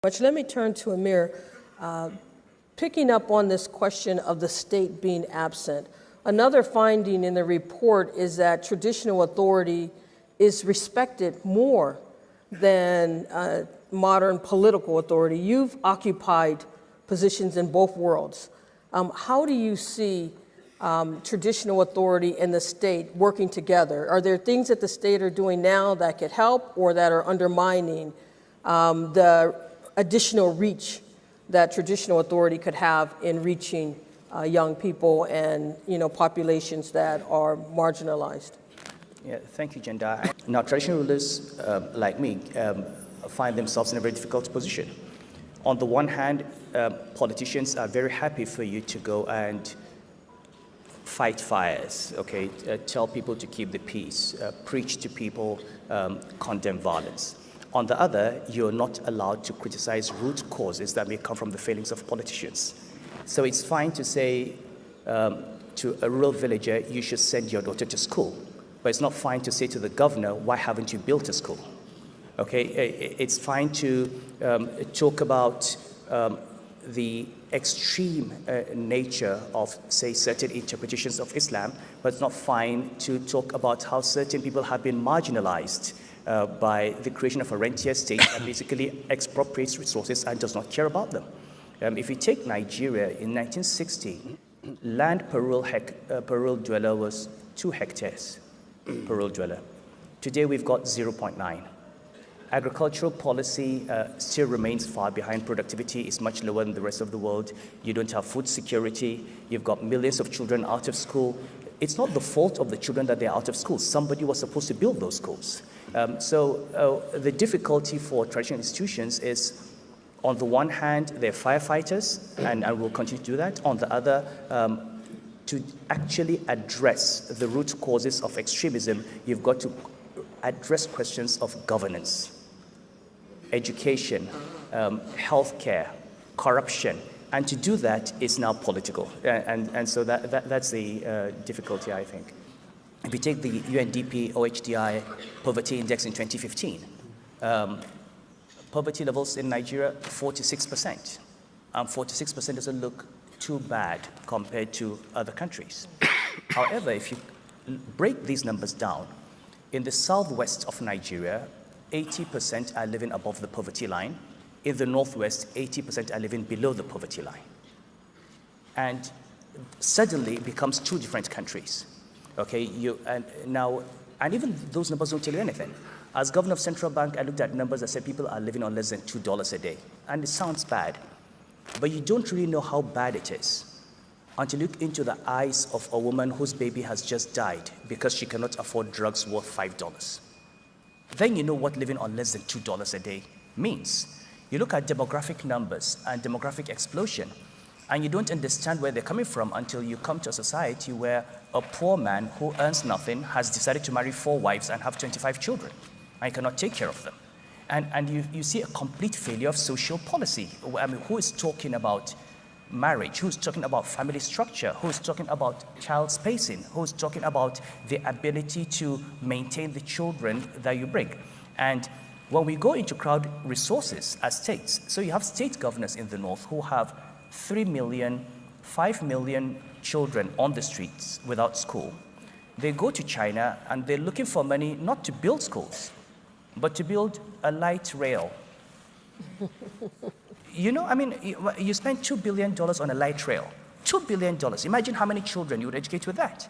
Let me turn to Amir. Picking up on this question of the state being absent, another finding in the report is that traditional authority is respected more than modern political authority. You've occupied positions in both worlds. How do you see traditional authority and the state working together? Are there things that the state are doing now that could help or that are undermining the additional reach that traditional authority could have in reaching young people and populations that are marginalized? Yeah, thank you, Jenda. Now, traditional rulers like me find themselves in a very difficult position. On the one hand, politicians are very happy for you to go and fight fires, okay, tell people to keep the peace, preach to people, condemn violence. On the other, you're not allowed to criticize root causes that may come from the failings of politicians. So it's fine to say to a rural villager, you should send your daughter to school. But it's not fine to say to the governor, why haven't you built a school? Okay, it's fine to talk about the extreme nature of, say, certain interpretations of Islam, but it's not fine to talk about how certain people have been marginalized by the creation of a rentier state that basically expropriates resources and does not care about them. If you take Nigeria, in 1960, land per rural dweller was 2 hectares per rural dweller. Today we've got 0.9. Agricultural policy still remains far behind. Productivity is much lower than the rest of the world. You don't have food security. You've got millions of children out of school. It's not the fault of the children that they're out of school. Somebody was supposed to build those schools. So the difficulty for traditional institutions is, on the one hand, they're firefighters, and will continue to do that. On the other, to actually address the root causes of extremism, you've got to address questions of governance, education, healthcare, corruption. And to do that is now political. And so that's the difficulty, I think. If you take the UNDP OHDI poverty index in 2015, poverty levels in Nigeria, 46%. 46% doesn't look too bad compared to other countries. However, if you break these numbers down, in the southwest of Nigeria, 80% are living above the poverty line. In the northwest, 80% are living below the poverty line. And suddenly it becomes 2 different countries. Okay, and even those numbers don't tell you anything. As governor of Central Bank, I looked at numbers that said people are living on less than $2 a day. And it sounds bad, but you don't really know how bad it is until you look into the eyes of a woman whose baby has just died because she cannot afford drugs worth $5. Then you know what living on less than $2 a day means. You look at demographic numbers and demographic explosion, and you don't understand where they're coming from until you come to a society where a poor man who earns nothing has decided to marry 4 wives and have 25 children, and he cannot take care of them. And you see a complete failure of social policy. I mean, who is talking about marriage? Who's talking about family structure? Who's talking about child spacing? Who's talking about the ability to maintain the children that you bring? And when we go into crowd resources as states, so you have state governors in the north who have 3 million, 5 million children on the streets without school. They go to China and they're looking for money not to build schools, but to build a light rail. I mean, you spend $2 billion on a light rail. $2 billion. Imagine how many children you would educate with that.